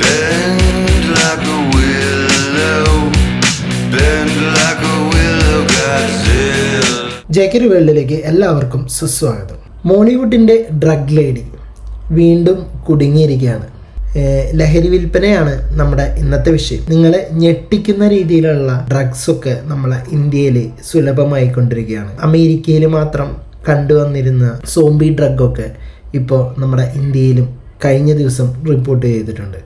Bend like a willow, bend like a willow, Godzilla. ജേക്കരി വേൾഡിലേക്ക് എല്ലാവർക്കും സുസ്വാഗതം. മോളിവുഡിൻ്റെ ഡ്രഗ് ലേഡി വീണ്ടും കുടുങ്ങിയിരിക്കുകയാണ്. ലഹരി വിൽപ്പനയാണ് നമ്മുടെ ഇന്നത്തെ വിഷയം. നിങ്ങളെ ഞെട്ടിക്കുന്ന രീതിയിലുള്ള ഡ്രഗ്സൊക്കെ നമ്മളെ ഇന്ത്യയിൽ സുലഭമായിക്കൊണ്ടിരിക്കുകയാണ്. അമേരിക്കയിൽ മാത്രം കണ്ടുവന്നിരുന്ന സോംബി ഡ്രഗൊക്കെ ഇപ്പോൾ നമ്മുടെ ഇന്ത്യയിലും കഴിഞ്ഞ ദിവസം റിപ്പോർട്ട് ചെയ്തിട്ടുണ്ട്.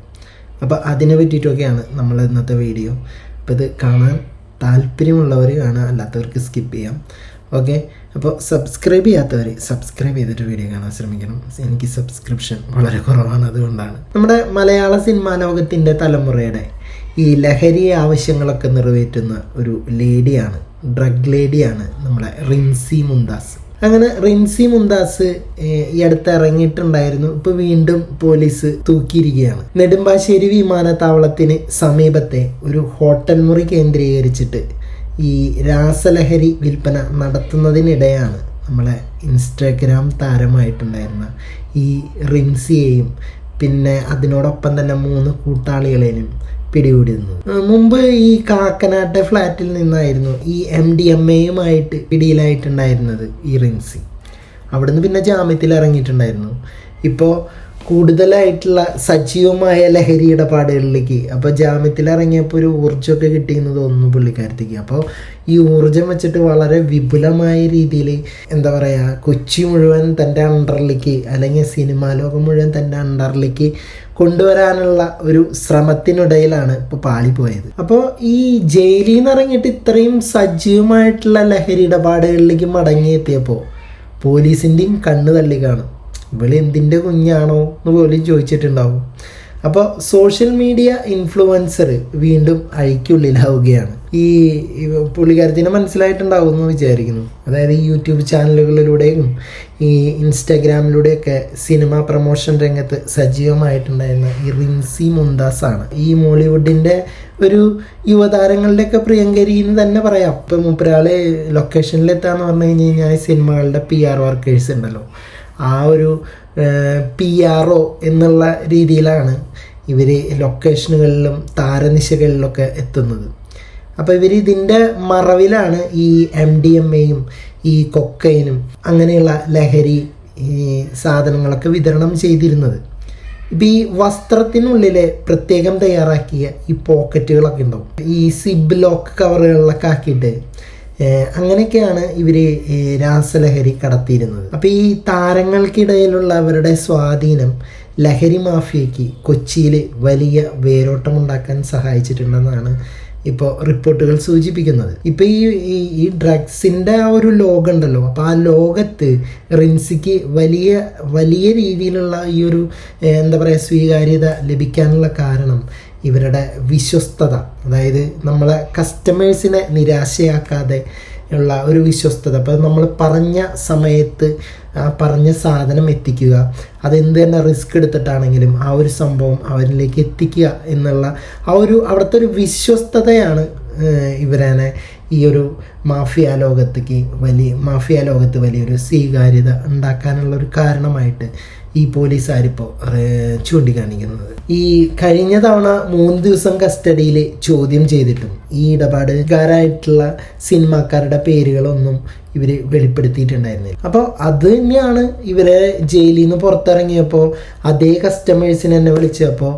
അപ്പോൾ അതിനെ പറ്റിയിട്ടൊക്കെയാണ് നമ്മൾ ഇന്നത്തെ വീഡിയോ. അപ്പോൾ ഇത് കാണാൻ താല്പര്യമുള്ളവർ കാണാൻ, അല്ലാത്തവർക്ക് സ്കിപ്പ് ചെയ്യാം. ഓക്കെ, അപ്പോൾ സബ്സ്ക്രൈബ് ചെയ്യാത്തവർ സബ്സ്ക്രൈബ് ചെയ്തിട്ട് വീഡിയോ കാണാൻ ശ്രമിക്കണം. എനിക്ക് സബ്സ്ക്രിപ്ഷൻ വളരെ കുറവാണ്, അതുകൊണ്ടാണ്. നമ്മുടെ മലയാള സിനിമാ ലോകത്തിൻ്റെ തലമുറയുടെ ഈ ലഹരി ആവശ്യങ്ങളൊക്കെ നിറവേറ്റുന്ന ഒരു ലേഡിയാണ്, ഡ്രഗ് ലേഡിയാണ് നമ്മുടെ റിൻസി മുംതാസ്. അങ്ങനെ റിൻസി മുംതാസ് ഈ അടുത്ത് ഇറങ്ങിയിട്ടുണ്ടായിരുന്നു. ഇപ്പോൾ വീണ്ടും പോലീസ് തൂക്കിയിരിക്കുകയാണ്. നെടുമ്പാശ്ശേരി വിമാനത്താവളത്തിന് സമീപത്തെ ഒരു ഹോട്ടൽ മുറി കേന്ദ്രീകരിച്ചിട്ട് ഈ രാസലഹരി വിൽപ്പന നടത്തുന്നതിനിടെയാണ് നമ്മളെ ഇൻസ്റ്റാഗ്രാം താരമായിട്ടുണ്ടായിരുന്ന ഈ റിൻസിയെയും പിന്നെ അതിനോടൊപ്പം തന്നെ 3 കൂട്ടാളികളെയും പിടികൂടുന്നത്. മുമ്പ് ഈ കാക്കനാട്ടെ ഫ്ലാറ്റിൽ നിന്നായിരുന്നു ഈ MDMAയുമായിട്ട് പിടിയിലായിട്ടുണ്ടായിരുന്നത് ഈ റിൻസി. അവിടുന്ന് പിന്നെ ജാമ്യത്തിൽ ഇറങ്ങിയിട്ടുണ്ടായിരുന്നു. ഇപ്പോൾ കൂടുതലായിട്ടുള്ള സജീവമായ ലഹരി ഇടപാടുകളിലേക്ക്, അപ്പോൾ ജാമ്യത്തിൽ ഇറങ്ങിയപ്പോൾ ഒരു ഊർജ്ജമൊക്കെ കിട്ടിയെന്ന് തോന്നുന്നു പുള്ളിക്കാരത്തേക്ക്. അപ്പോൾ ഈ ഊർജ്ജം വെച്ചിട്ട് വളരെ വിപുലമായ രീതിയിൽ എന്താ പറയുക, കൊച്ചി മുഴുവൻ തൻ്റെ അണ്ടറിലേക്ക്, അല്ലെങ്കിൽ സിനിമാ ലോകം മുഴുവൻ തൻ്റെ അണ്ടറിലേക്ക് കൊണ്ടുവരാനുള്ള ഒരു ശ്രമത്തിനിടയിലാണ് ഇപ്പോൾ പാളിപ്പോയത്. അപ്പോൾ ഈ ജയിലിൽ നിന്ന് ഇറങ്ങിയിട്ട് ഇത്രയും സജീവമായിട്ടുള്ള ലഹരി ഇടപാടുകളിലേക്ക് മടങ്ങിയെത്തിയപ്പോൾ പോലീസിൻ്റെയും കണ്ണ് തള്ളി കാണും. ഇവള് എന്തിൻ്റെ കുഞ്ഞാണോ എന്ന് പോലും ചോദിച്ചിട്ടുണ്ടാവും. അപ്പോൾ സോഷ്യൽ മീഡിയ ഇൻഫ്ലുവൻസർ വീണ്ടും അഴിക്കുള്ളിലാവുകയാണ്. ഈ പുള്ളിക്കാരത്തിന് മനസ്സിലായിട്ടുണ്ടാവും എന്ന് വിചാരിക്കുന്നു. അതായത് ഈ യൂട്യൂബ് ചാനലുകളിലൂടെയും ഈ ഇൻസ്റ്റാഗ്രാമിലൂടെയൊക്കെ സിനിമ പ്രൊമോഷൻ രംഗത്ത് സജീവമായിട്ടുണ്ടായിരുന്ന ഈ റിൻസി മുംതാസ് ആണ്. ഈ മോളിവുഡിൻ്റെ ഒരു യുവതാരങ്ങളുടെയൊക്കെ പ്രിയങ്കരി എന്ന് തന്നെ പറയാം. ഇപ്പം മൂപ്പരാള് ലൊക്കേഷനിലെത്താന്ന് പറഞ്ഞു കഴിഞ്ഞാൽ സിനിമകളുടെ PR വർക്കേഴ്സ് ഉണ്ടല്ലോ, ആ ഒരു PRO എന്നുള്ള രീതിയിലാണ് ഇവർ ലൊക്കേഷനുകളിലും താരനിശകളിലൊക്കെ എത്തുന്നത്. അപ്പോൾ ഇവർ ഇതിൻ്റെ മറവിലാണ് ഈ MDMAയും ഈ കൊക്കൈനും അങ്ങനെയുള്ള ലഹരി സാധനങ്ങളൊക്കെ വിതരണം ചെയ്തിരുന്നത്. ഇപ്പം ഈ വസ്ത്രത്തിനുള്ളിൽ പ്രത്യേകം തയ്യാറാക്കിയ ഈ പോക്കറ്റുകളൊക്കെ ഉണ്ടാവും, ഈ സിബ് ലോക്ക് കവറുകളിലൊക്കെ ആക്കിയിട്ട് അങ്ങനെയൊക്കെയാണ് ഇവർ രാസലഹരി കടത്തിയിരുന്നത്. അപ്പോൾ ഈ താരങ്ങൾക്കിടയിലുള്ള അവരുടെ സ്വാധീനം ലഹരി മാഫിയയ്ക്ക് കൊച്ചിയിൽ വലിയ വേരോട്ടമുണ്ടാക്കാൻ സഹായിച്ചിട്ടുണ്ടെന്നാണ് ഇപ്പോൾ റിപ്പോർട്ടുകൾ സൂചിപ്പിക്കുന്നത്. ഇപ്പോൾ ഈ ഡ്രഗ്സിൻ്റെ ആ ഒരു ലോകം ഉണ്ടല്ലോ, അപ്പോൾ ആ ലോകത്ത് റിൻസിക്ക് വലിയ രീതിയിലുള്ള ഈ ഒരു എന്താ പറയുക സ്വീകാര്യത ലഭിക്കാനുള്ള കാരണം ഇവരുടെ വിശ്വസ്തത, അതായത് നമ്മളെ കസ്റ്റമേഴ്സിനെ നിരാശയാക്കാതെ ഉള്ള ഒരു വിശ്വസ്തത. അപ്പോൾ നമ്മൾ പറഞ്ഞ സമയത്ത് ആ പറഞ്ഞ സാധനം എത്തിക്കുക, അതെന്ത് തന്നെ റിസ്ക് എടുത്തിട്ടാണെങ്കിലും ആ ഒരു സംഭവം അവരിലേക്ക് എത്തിക്കുക എന്നുള്ള ആ ഒരു അവിടുത്തെ ഒരു വിശ്വസ്തതയാണ് ഇവരെ ഈ ഒരു മാഫിയ ലോകത്ത് വലിയൊരു സ്വീകാര്യത ഉണ്ടാക്കാനുള്ള ഒരു കാരണമായിട്ട് ഈ പോലീസുകാരിപ്പോൾ ചൂണ്ടിക്കാണിക്കുന്നത്. ഈ കഴിഞ്ഞ തവണ 3 ദിവസം കസ്റ്റഡിയിൽ ചോദ്യം ചെയ്തിട്ടും ഈ ഇടപാടുകാരായിട്ടുള്ള സിനിമാക്കാരുടെ പേരുകളൊന്നും ഇവർ വെളിപ്പെടുത്തിയിട്ടുണ്ടായിരുന്നില്ല. അപ്പോൾ അത് തന്നെയാണ് ഇവരെ ജയിലിൽ നിന്ന് പുറത്തിറങ്ങിയപ്പോൾ അതേ കസ്റ്റമേഴ്സിനെ തന്നെ വിളിച്ചപ്പോൾ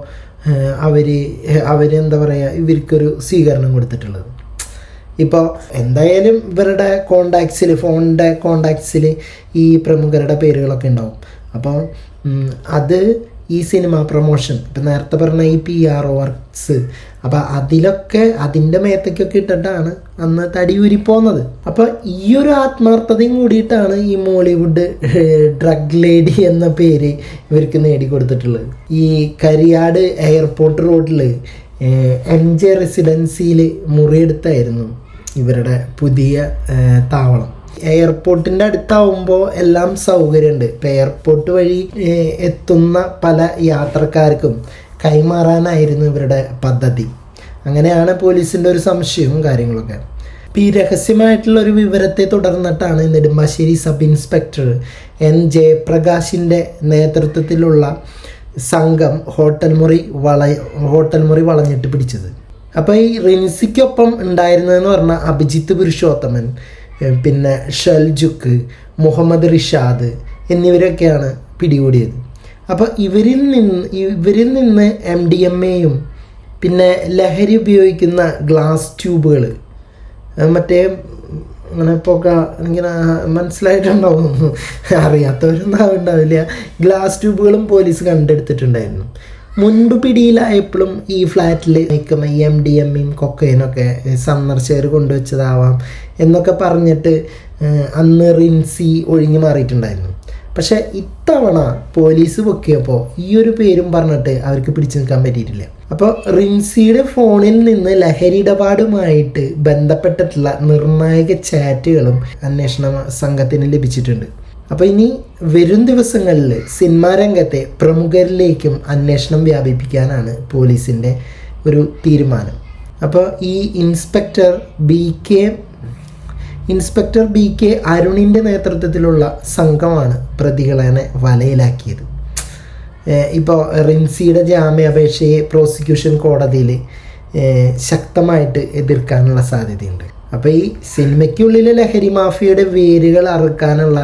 അവരെന്താ പറയുക, ഇവർക്കൊരു സ്വീകരണം കൊടുത്തിട്ടുള്ളത്. ഇപ്പോൾ എന്തായാലും ഇവരുടെ ഫോണിൻ്റെ കോണ്ടാക്ട്സിൽ ഈ പ്രമുഖരുടെ പേരുകളൊക്കെ ഉണ്ടാവും. അപ്പോൾ അത് ഈ സിനിമ പ്രൊമോഷൻ, ഇപ്പം നേരത്തെ പറഞ്ഞ ഈ PR വർക്ക്സ്, അപ്പോൾ അതിൻ്റെ മേത്തേക്കൊക്കെ ഇട്ടിട്ടാണ് അന്ന് തടിയൂരിപ്പോകുന്നത്. അപ്പോൾ ഈ ഒരു ആത്മാർത്ഥതയും കൂടിയിട്ടാണ് ഈ മോളിവുഡ് ഡ്രഗ് ലേഡി എന്ന പേര് ഇവർക്ക് നേടിക്കൊടുത്തിട്ടുള്ളത്. ഈ കരിയാട് എയർപോർട്ട് റോഡിൽ MJ റെസിഡൻസിയിൽ മുറിയെടുത്തായിരുന്നു ഇവരുടെ പുതിയ താവളം. എയർപോർട്ടിൻ്റെ അടുത്താവുമ്പോൾ എല്ലാം സൗകര്യമുണ്ട്. ഇപ്പോൾ എയർപോർട്ട് വഴി എത്തുന്ന പല യാത്രക്കാർക്കും കൈമാറാനായിരുന്നു ഇവരുടെ പദ്ധതി. അങ്ങനെയാണ് പോലീസിൻ്റെ ഒരു സംശയവും കാര്യങ്ങളൊക്കെ. ഈ രഹസ്യമായിട്ടുള്ള ഒരു വിവരത്തെ തുടർന്നിട്ടാണ് നെടുമ്പാശ്ശേരി സബ് ഇൻസ്പെക്ടർ N ജയപ്രകാശിൻ്റെ നേതൃത്വത്തിലുള്ള സംഘം ഹോട്ടൽ മുറി വളഞ്ഞിട്ട് പിടിച്ചത്. അപ്പോൾ ഈ റിൻസിക്കൊപ്പം ഉണ്ടായിരുന്നതെന്ന് പറഞ്ഞാൽ അഭിജിത്ത് പുരുഷോത്തമൻ, പിന്നെ ഷൽജുക്ക്, മുഹമ്മദ് റിഷാദ് എന്നിവരൊക്കെയാണ് പിടികൂടിയത്. അപ്പോൾ ഇവരിൽ നിന്ന് MDMAയും പിന്നെ ലഹരി ഉപയോഗിക്കുന്ന ഗ്ലാസ് ട്യൂബുകൾ, മറ്റേ അങ്ങനെ ഇങ്ങനെ മനസ്സിലായിട്ടുണ്ടാവും, അറിയാത്തവരൊന്നും ഉണ്ടാവില്ല, ഗ്ലാസ് ട്യൂബുകളും പോലീസ് കണ്ടെടുത്തിട്ടുണ്ടായിരുന്നു. മുൻപ് പിടിയിലായപ്പോഴും ഈ ഫ്ലാറ്റിൽ നിൽക്കുമ്പോൾ ഈ MDMAയും കൊക്കൈനൊക്കെ സന്ദർശകർ കൊണ്ടുവച്ചതാവാം എന്നൊക്കെ പറഞ്ഞിട്ട് അന്ന് റിൻസി ഒഴിഞ്ഞു മാറിയിട്ടുണ്ടായിരുന്നു. പക്ഷേ ഇത്തവണ പോലീസ് പൊക്കിയപ്പോൾ ഈ ഒരു പേരും പറഞ്ഞിട്ട് അവർക്ക് പിടിച്ചു നിൽക്കാൻ പറ്റിയിട്ടില്ല. അപ്പോൾ റിൻസിയുടെ ഫോണിൽ നിന്ന് ലഹരി ഇടപാടുമായിട്ട് ബന്ധപ്പെട്ടിട്ടുള്ള നിർണായക ചാറ്റുകളും അന്വേഷണ സംഘത്തിന് ലഭിച്ചിട്ടുണ്ട്. അപ്പോൾ ഇനി വരും ദിവസങ്ങളിൽ സിനിമാ രംഗത്തെ പ്രമുഖരിലേക്കും അന്വേഷണം വ്യാപിപ്പിക്കാനാണ് പോലീസിൻ്റെ ഒരു തീരുമാനം. അപ്പോൾ ഈ ഇൻസ്പെക്ടർ ബി കെ അരുണിൻ്റെ നേതൃത്വത്തിലുള്ള സംഘമാണ് പ്രതികളെ വലയിലാക്കിയത്. ഇപ്പോൾ റിൻസിയുടെ ജാമ്യാപേക്ഷയെ പ്രോസിക്യൂഷൻ കോടതിയിൽ ശക്തമായിട്ട് എതിർക്കാനുള്ള സാധ്യതയുണ്ട്. അപ്പോൾ ഈ സിനിമയ്ക്കുള്ളിലെ ലഹരി മാഫിയയുടെ വേരുകൾ അറുക്കാനുള്ള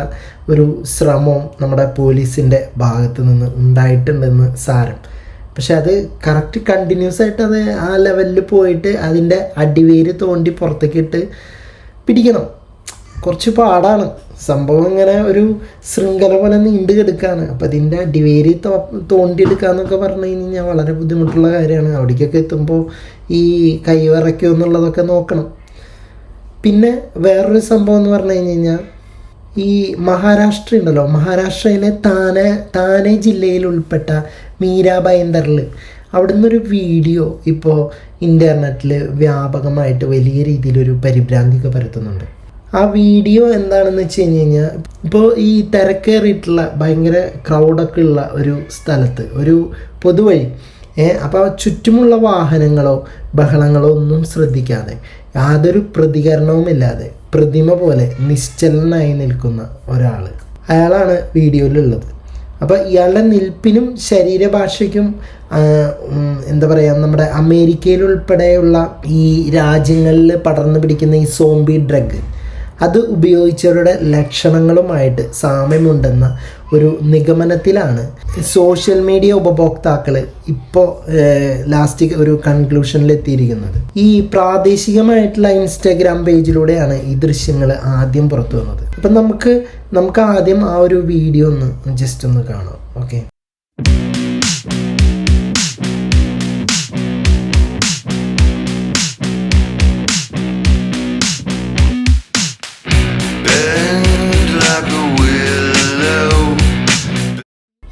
ഒരു ശ്രമവും നമ്മുടെ പോലീസിൻ്റെ ഭാഗത്ത് നിന്ന് ഉണ്ടായിട്ടുണ്ടെന്ന് സാരം. പക്ഷെ അത് കറക്റ്റ് കണ്ടിന്യൂസ് ആയിട്ട് അത് ആ ലെവലിൽ പോയിട്ട് അതിൻ്റെ അടിവേര് തോണ്ടി പുറത്തേക്കിട്ട് പിടിക്കണം. കുറച്ച് പാടാണ് സംഭവം. ഇങ്ങനെ ഒരു ശൃംഖല പോലെ നീണ്ടു കിടക്കുകയാണ്. അപ്പം അതിൻ്റെ അടിവേര് തോണ്ടിയെടുക്കുക എന്നൊക്കെ പറഞ്ഞു കഴിഞ്ഞാൽ വളരെ ബുദ്ധിമുട്ടുള്ള കാര്യമാണ്. അവിടേക്കൊക്കെ എത്തുമ്പോൾ ഈ കൈ വിറയ്ക്കുമോ എന്നുള്ളതൊക്കെ നോക്കണം. പിന്നെ വേറൊരു സംഭവം എന്ന് പറഞ്ഞു കഴിഞ്ഞാൽ ഈ മഹാരാഷ്ട്ര ഉണ്ടല്ലോ, മഹാരാഷ്ട്രയിലെ താനെ ജില്ലയിൽ ഉൾപ്പെട്ട മീരാ ബൈന്ദറിൽ അവിടെ നിന്നൊരു വീഡിയോ ഇപ്പോൾ ഇൻ്റർനെറ്റിൽ വ്യാപകമായിട്ട് വലിയ രീതിയിലൊരു പരിഭ്രാന്തിയൊക്കെ പരത്തുന്നുണ്ട്. ആ വീഡിയോ എന്താണെന്ന് വെച്ച് കഴിഞ്ഞാൽ, ഇപ്പോൾ ഈ തിരക്കേറിയിട്ടുള്ള ഭയങ്കര ക്രൗഡൊക്കെ ഉള്ള ഒരു സ്ഥലത്ത് ഒരു പൊതുവഴി, അപ്പോൾ ചുറ്റുമുള്ള വാഹനങ്ങളോ ബഹളങ്ങളോ ഒന്നും ശ്രദ്ധിക്കാതെ യാതൊരു പ്രതികരണവുമില്ലാതെ പ്രതിമ പോലെ നിശ്ചലനായി നിൽക്കുന്ന ഒരാൾ, അയാളാണ് വീഡിയോയിലുള്ളത്. അപ്പോൾ ഇയാളുടെ നിൽപ്പിനും ശരീരഭാഷയ്ക്കും എന്താ പറയുക, നമ്മുടെ അമേരിക്കയിലുൾപ്പെടെയുള്ള ഈ രാജ്യങ്ങളിൽ പടർന്നു പിടിക്കുന്ന ഈ സോംബി ഡ്രഗ് അത് ഉപയോഗിച്ചവരുടെ ലക്ഷണങ്ങളുമായിട്ട് സാമ്യമുണ്ടെന്ന ഒരു നിഗമനത്തിലാണ് സോഷ്യൽ മീഡിയ ഉപഭോക്താക്കൾ ഇപ്പോൾ ലാസ്റ്റ് ഒരു കൺക്ലൂഷനിലെത്തിയിരിക്കുന്നത്. ഈ പ്രാദേശികമായിട്ടുള്ള ഇൻസ്റ്റാഗ്രാം പേജിലൂടെയാണ് ഈ ദൃശ്യങ്ങൾ ആദ്യം പുറത്തു വന്നത്. അപ്പം നമുക്ക് ആദ്യം ആ ഒരു വീഡിയോ ഒന്ന് ജസ്റ്റ് ഒന്ന് കാണാം. ഓക്കെ.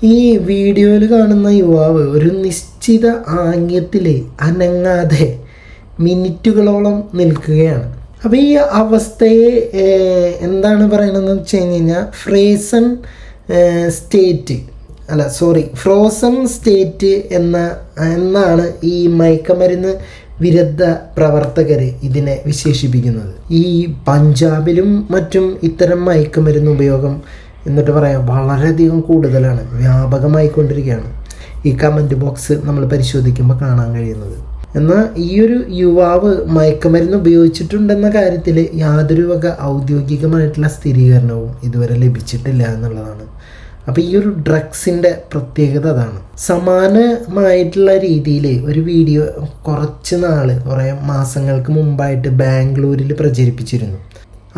ഈ വീഡിയോയിൽ കാണുന്ന യുവാവ് ഒരു നിശ്ചിത ആംഗ്യത്തിൽ അനങ്ങാതെ മിനിറ്റുകളോളം നിൽക്കുകയാണ്. അപ്പോൾ ഈ അവസ്ഥയെ എന്താണ് പറയണമെന്ന് വെച്ച് കഴിഞ്ഞാൽ ഫ്രോസൺ സ്റ്റേറ്റ് എന്നാണ് ഈ മയക്കമരുന്ന് വിരുദ്ധ പ്രവർത്തകർ ഇതിനെ വിശേഷിപ്പിക്കുന്നത്. ഈ പഞ്ചാബിലും മറ്റും ഇത്തരം മയക്കുമരുന്ന് ഉപയോഗം എന്നിട്ട് പറയാം വളരെയധികം കൂടുതലാണ്, വ്യാപകമായിക്കൊണ്ടിരിക്കുകയാണ്. ഈ കമൻറ്റ് ബോക്സ് നമ്മൾ പരിശോധിക്കുമ്പോൾ കാണാൻ കഴിയുന്നത്. എന്നാൽ ഈ ഒരു യുവാവ് മയക്കുമരുന്ന് ഉപയോഗിച്ചിട്ടുണ്ടെന്ന കാര്യത്തിൽ യാതൊരു വക ഔദ്യോഗികമായിട്ടുള്ള സ്ഥിരീകരണവും ഇതുവരെ ലഭിച്ചിട്ടില്ല എന്നുള്ളതാണ്. അപ്പോൾ ഈ ഒരു ഡ്രഗ്സിൻ്റെ പ്രത്യേകത അതാണ്. സമാനമായിട്ടുള്ള രീതിയിൽ ഒരു വീഡിയോ കുറേ മാസങ്ങൾക്ക് മുമ്പായിട്ട് ബാംഗ്ലൂരിൽ പ്രചരിപ്പിച്ചിരുന്നു.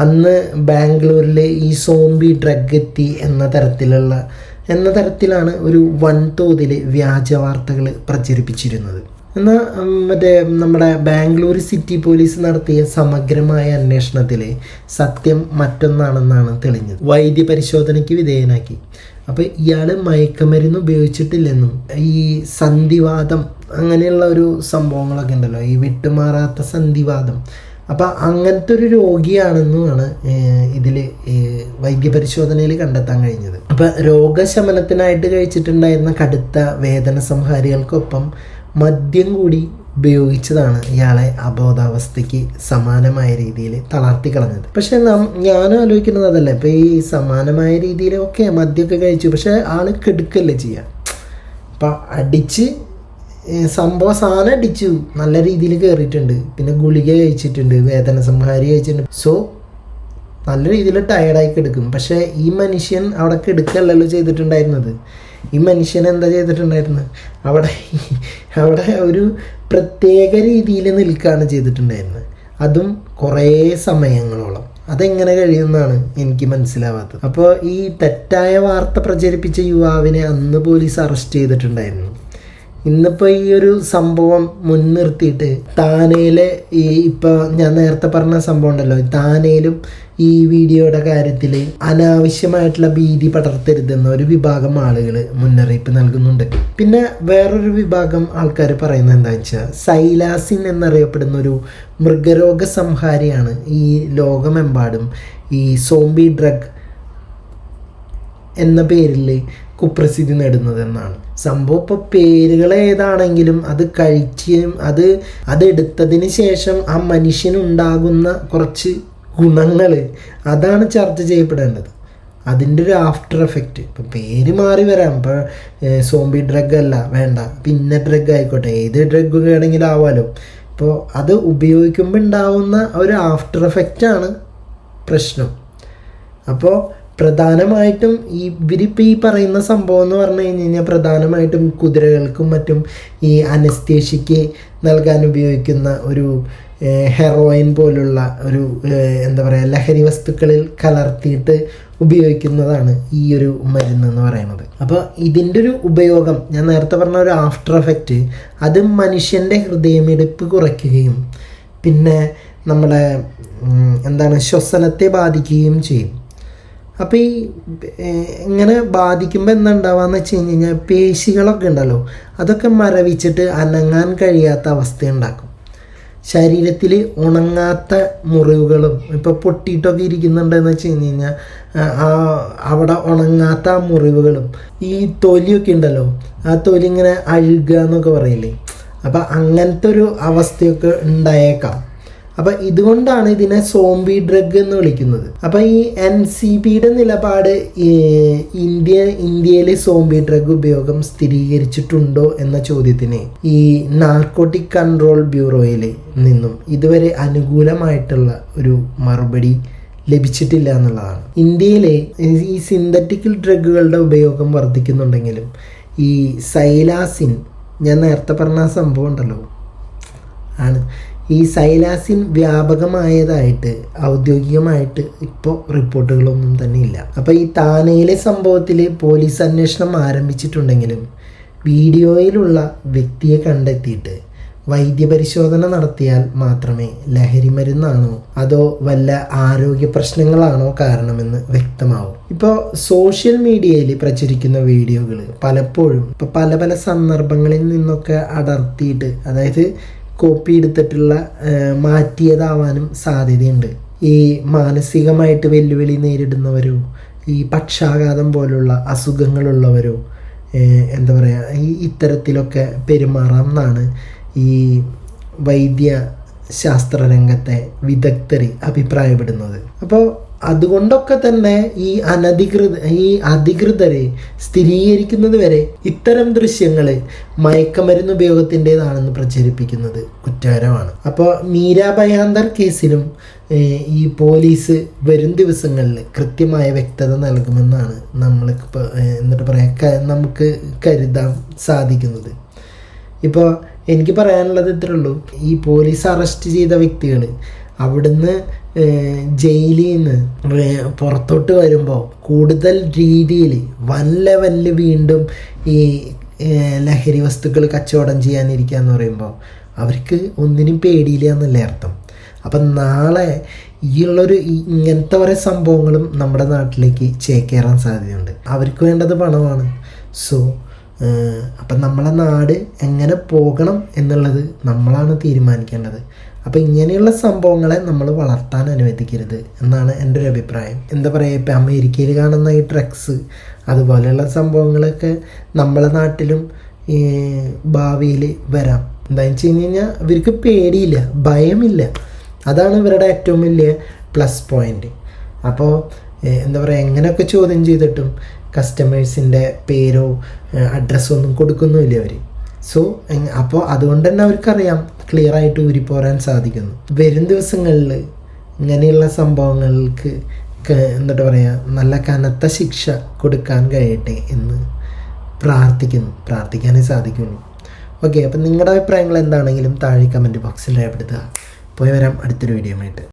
അന്ന് ബാംഗ്ലൂരിൽ ഈ സോംബി ഡ്രഗ് എത്തി എന്ന തരത്തിലാണ് ഒരു വൻതോതിൽ വ്യാജ വാർത്തകൾ പ്രചരിപ്പിച്ചിരുന്നത്. എന്നാൽ നമ്മുടെ ബാംഗ്ലൂർ സിറ്റി പോലീസ് നടത്തിയ സമഗ്രമായ അന്വേഷണത്തിൽ സത്യം മറ്റൊന്നാണെന്നാണ് തെളിഞ്ഞത്. വൈദ്യപരിശോധനയ്ക്ക് വിധേയനാക്കി. അപ്പോൾ ഇയാൾ മയക്കമരുന്ന് ഉപയോഗിച്ചിട്ടില്ലെന്നും ഈ സന്ധിവാദം അങ്ങനെയുള്ള ഒരു സംഭവങ്ങളൊക്കെ ഉണ്ടല്ലോ, ഈ വിട്ടുമാറാത്ത സന്ധിവാദം, അപ്പം അങ്ങനത്തെ ഒരു രോഗിയാണെന്നുമാണ് ഇതിൽ വൈദ്യപരിശോധനയിൽ കണ്ടെത്താൻ കഴിഞ്ഞത്. അപ്പം രോഗശമനത്തിനായിട്ട് കഴിച്ചിട്ടുണ്ടായിരുന്ന കടുത്ത വേദന സംഹാരികൾക്കൊപ്പം മദ്യം കൂടി ഉപയോഗിച്ചതാണ് ഇയാളെ അബോധാവസ്ഥയ്ക്ക് സമാനമായ രീതിയിൽ തളർത്തി കളഞ്ഞത്. പക്ഷെ ഞാൻ ആലോചിക്കുന്നത് അതല്ല, ഇപ്പം ഈ സമാനമായ രീതിയിൽ മദ്യമൊക്കെ കഴിച്ചു, പക്ഷെ ആൾ കെടുക്കല്ലേ ചെയ്യുക. അപ്പം അടിച്ച് സംഭവം സാധനം അടിച്ചു, നല്ല രീതിയിൽ കയറിയിട്ടുണ്ട്, പിന്നെ ഗുളിക കഴിച്ചിട്ടുണ്ട്, വേദന സംഹാരി കഴിച്ചിട്ടുണ്ട്. സോ നല്ല രീതിയിൽ ടയർഡായി കിടക്കും. പക്ഷേ ഈ മനുഷ്യൻ അവിടെ കിടക്കല്ലല്ലോ ചെയ്തിട്ടുണ്ടായിരുന്നത്. ഈ മനുഷ്യൻ എന്താ ചെയ്തിട്ടുണ്ടായിരുന്നത്, അവിടെ ഒരു പ്രത്യേക രീതിയിൽ നിൽക്കുകയാണ് ചെയ്തിട്ടുണ്ടായിരുന്നത്, അതും കുറേ സമയങ്ങളോളം. അതെങ്ങനെ കഴിയുമെന്നാണ് എനിക്ക് മനസ്സിലാവാത്തത്. അപ്പോൾ ഈ തെറ്റായ വാർത്ത പ്രചരിപ്പിച്ച യുവാവിനെ അന്ന് പോലീസ് അറസ്റ്റ് ചെയ്തിട്ടുണ്ടായിരുന്നു. ഇന്നിപ്പോൾ ഈ ഒരു സംഭവം മുൻനിർത്തിയിട്ട് താനയിലെ ഇപ്പോൾ ഞാൻ നേരത്തെ പറഞ്ഞ സംഭവം ഉണ്ടല്ലോ, താനയിലും ഈ വീഡിയോയുടെ കാര്യത്തിൽ അനാവശ്യമായിട്ടുള്ള ഭീതി പടർത്തരുതെന്ന ഒരു വിഭാഗം ആളുകൾ മുന്നറിയിപ്പ് നൽകുന്നുണ്ട്. പിന്നെ വേറൊരു വിഭാഗം ആൾക്കാർ പറയുന്നത് എന്താണെന്ന് വെച്ചാൽ, സൈലാസിൻ എന്നറിയപ്പെടുന്ന ഒരു മൃഗരോഗ സംഹാരിയാണ് ഈ ലോകമെമ്പാടും ഈ സോംബി ഡ്രഗ് എന്ന പേരിൽ കുപ്രസിദ്ധി നേടുന്നതെന്നാണ്. സംഭവം ഇപ്പോൾ പേരുകൾ ഏതാണെങ്കിലും അത് കഴിച്ചും അതെടുത്തതിന് ശേഷം ആ മനുഷ്യനുണ്ടാകുന്ന കുറച്ച് ഗുണങ്ങൾ അതാണ് ചർച്ച ചെയ്യപ്പെടേണ്ടത്. അതിൻ്റെ ഒരു ആഫ്റ്റർ എഫക്റ്റ്. ഇപ്പം പേര് മാറി വരാം. ഇപ്പോൾ സോംബി ഡ്രഗ് അല്ല, വേണ്ട പിന്നെ ഡ്രഗ് ആയിക്കോട്ടെ, ഏത് ഡ്രഗ് വേണമെങ്കിലും ആവാമല്ലോ. ഇപ്പോൾ അത് ഉപയോഗിക്കുമ്പോൾ ഉണ്ടാവുന്ന ഒരു ആഫ്റ്റർ എഫക്റ്റാണ് പ്രശ്നം. അപ്പോൾ പ്രധാനമായിട്ടും ഇവരിപ്പോൾ ഈ പറയുന്ന സംഭവം എന്ന് പറഞ്ഞു കഴിഞ്ഞാൽ പ്രധാനമായിട്ടും കുതിരകൾക്കും മറ്റും ഈ അനസ്തേഷ്യയ്ക്ക് നൽകാൻ ഉപയോഗിക്കുന്ന ഒരു ഹെറോയിൻ പോലുള്ള ഒരു എന്താ പറയുക, ലഹരി വസ്തുക്കളിൽ കലർത്തിയിട്ട് ഉപയോഗിക്കുന്നതാണ് ഈ ഒരു മരുന്ന് എന്ന് പറയുന്നത്. അപ്പോൾ ഇതിൻ്റെ ഒരു ഉപയോഗം, ഞാൻ നേരത്തെ പറഞ്ഞ ഒരു ആഫ്റ്റർ എഫക്റ്റ്, അത് മനുഷ്യൻ്റെ ഹൃദയമിടിപ്പ് കുറയ്ക്കുകയും പിന്നെ നമ്മളെ ശ്വസനത്തെ ബാധിക്കുകയും ചെയ്യും. അപ്പോൾ ഈ ഇങ്ങനെ ബാധിക്കുമ്പോൾ എന്താ ഉണ്ടാവുകയെന്ന് വെച്ച് കഴിഞ്ഞാൽ പേശികളൊക്കെ ഉണ്ടല്ലോ, അതൊക്കെ മരവിച്ചിട്ട് അനങ്ങാൻ കഴിയാത്ത അവസ്ഥ ഉണ്ടാക്കും. ശരീരത്തിൽ ഉണങ്ങാത്ത മുറിവുകളും ഇപ്പോൾ പൊട്ടിയിട്ടൊക്കെ ഇരിക്കുന്നുണ്ടെന്ന് വെച്ച് കഴിഞ്ഞാൽ അവിടെ ഉണങ്ങാത്ത ആ മുറിവുകളും ഈ തൊലിയൊക്കെ ഉണ്ടല്ലോ, ആ തൊലി ഇങ്ങനെ അഴുകുക എന്നൊക്കെ പറയില്ലേ, അപ്പം അങ്ങനത്തെ ഒരു അവസ്ഥയൊക്കെ ഉണ്ടായേക്കാം. അപ്പം ഇതുകൊണ്ടാണ് ഇതിനെ സോംബി ഡ്രഗ് എന്ന് വിളിക്കുന്നത്. അപ്പം ഈ NCBയുടെ നിലപാട് ഇന്ത്യയിൽ സോംബി ഡ്രഗ് ഉപയോഗം സ്ഥിരീകരിച്ചിട്ടുണ്ടോ എന്ന ചോദ്യത്തിന് ഈ നാർക്കോട്ടിക് കൺട്രോൾ ബ്യൂറോയിൽ നിന്നും ഇതുവരെ അനുകൂലമായിട്ടുള്ള ഒരു മറുപടി ലഭിച്ചിട്ടില്ല എന്നുള്ളതാണ്. ഇന്ത്യയിലെ ഈ സിന്തറ്റിക്കൽ ഡ്രഗുകളുടെ ഉപയോഗം വർദ്ധിക്കുന്നുണ്ടെങ്കിലും ഈ സൈലാസിൻ, ഞാൻ നേരത്തെ പറഞ്ഞ സംഭവം ഉണ്ടല്ലോ, ആണ് ഈ സൈലാസിൻ വ്യാപകമായതായിട്ട് ഔദ്യോഗികമായിട്ട് ഇപ്പോൾ റിപ്പോർട്ടുകളൊന്നും തന്നെ ഇല്ല. അപ്പോൾ ഈ താനയിലെ സംഭവത്തിൽ പോലീസ് അന്വേഷണം ആരംഭിച്ചിട്ടുണ്ടെങ്കിലും വീഡിയോയിലുള്ള വ്യക്തിയെ കണ്ടെത്തിയിട്ട് വൈദ്യപരിശോധന നടത്തിയാൽ മാത്രമേ ലഹരി മരുന്നാണോ അതോ വല്ല ആരോഗ്യ പ്രശ്നങ്ങളാണോ കാരണമെന്ന് വ്യക്തമാവും. ഇപ്പോൾ സോഷ്യൽ മീഡിയയിൽ പ്രചരിക്കുന്ന വീഡിയോകൾ പലപ്പോഴും ഇപ്പോൾ പല പല സന്ദർഭങ്ങളിൽ നിന്നൊക്കെ അടർത്തിയിട്ട്, അതായത് കോപ്പി എടുത്തിട്ടുള്ള മാറ്റിയതാവാനും സാധ്യതയുണ്ട്. ഈ മാനസികമായിട്ട് വെല്ലുവിളി നേരിടുന്നവരോ ഈ പക്ഷാഘാതം പോലുള്ള അസുഖങ്ങളുള്ളവരോ എന്താ പറയുക, ഇത്തരത്തിലൊക്കെ പെരുമാറാം എന്നാണ് ഈ വൈദ്യ ശാസ്ത്രരംഗത്തെ വിദഗ്ധർ അഭിപ്രായപ്പെടുന്നത്. അപ്പോൾ അതുകൊണ്ടൊക്കെ തന്നെ ഈ അധികൃതരെ സ്ഥിരീകരിക്കുന്നത് വരെ ഇത്തരം ദൃശ്യങ്ങൾ മയക്കമരുന്ന് ഉപയോഗത്തിൻ്റെതാണെന്ന് പ്രചരിപ്പിക്കുന്നത് കുറ്റകരമാണ്. അപ്പോൾ മീര ഭയാന്തർ കേസിലും ഈ പോലീസ് വരും ദിവസങ്ങളിൽ കൃത്യമായ വ്യക്തത നൽകുമെന്നാണ് നമ്മൾക്ക് നമുക്ക് കരുതാൻ സാധിക്കുന്നത്. ഇപ്പോൾ എനിക്ക് പറയാനുള്ളത് ഇത്രേ ഉള്ളൂ. ഈ പോലീസ് അറസ്റ്റ് ചെയ്ത വ്യക്തികൾ അവിടുന്ന് ജയിലിൽ നിന്ന് പുറത്തോട്ട് വരുമ്പോൾ കൂടുതൽ രീതിയിൽ വൻ ലെവലിൽ വീണ്ടും ഈ ലഹരി വസ്തുക്കൾ കച്ചവടം ചെയ്യാനിരിക്കുക എന്ന് പറയുമ്പോൾ അവർക്ക് ഒന്നിനും പേടിയില്ല എന്നല്ലേ അർത്ഥം. അപ്പം നാളെ ഇങ്ങനത്തെ ഓരോ സംഭവങ്ങളും നമ്മുടെ നാട്ടിലേക്ക് ചേക്കേറാൻ സാധ്യതയുണ്ട്. അവർക്ക് വേണ്ടത് പണമാണ്. സോ അപ്പം നമ്മളെ നാട് എങ്ങനെ പോകണം എന്നുള്ളത് നമ്മളാണ് തീരുമാനിക്കേണ്ടത്. അപ്പോൾ ഇങ്ങനെയുള്ള സംഭവങ്ങളെ നമ്മൾ വളർത്താൻ അനുവദിക്കരുത് എന്നാണ് എൻ്റെ ഒരു അഭിപ്രായം. എന്താ പറയുക, ഇപ്പം അമേരിക്കയിൽ കാണുന്ന ഈ ഡ്രഗ്സ് അതുപോലെയുള്ള സംഭവങ്ങളൊക്കെ നമ്മളെ നാട്ടിലും ഭാവിയിൽ വരാം. എന്താണെന്ന് വെച്ച് കഴിഞ്ഞാൽ ഇവർക്ക് പേടിയില്ല, ഭയമില്ല. അതാണ് ഇവരുടെ ഏറ്റവും വലിയ പ്ലസ് പോയിൻ്റ്. അപ്പോൾ എന്താ പറയുക, എങ്ങനെയൊക്കെ ചോദ്യം ചെയ്തിട്ടും കസ്റ്റമേഴ്സിൻ്റെ പേരോ അഡ്രസ്സോ ഒന്നും കൊടുക്കുന്നുമില്ല അവർ. സോ അപ്പോൾ അതുകൊണ്ട് തന്നെ അവർക്കറിയാം ക്ലിയറായിട്ട് ഊരിപ്പോരാൻ സാധിക്കുന്നു. വരും ദിവസങ്ങളിൽ ഇങ്ങനെയുള്ള സംഭവങ്ങൾക്ക് എന്നിട്ട് പറയുക നല്ല കനത്ത ശിക്ഷ കൊടുക്കാൻ കഴിയട്ടെ എന്ന് പ്രാർത്ഥിക്കാനേ സാധിക്കുള്ളൂ. ഓക്കെ, അപ്പം നിങ്ങളുടെ അഭിപ്രായങ്ങൾ എന്താണെങ്കിലും താഴെ കമൻറ്റ് ബോക്സിൽ രേഖപ്പെടുത്തുക. പോയി വരാം അടുത്തൊരു വീഡിയോ ആയിട്ട്.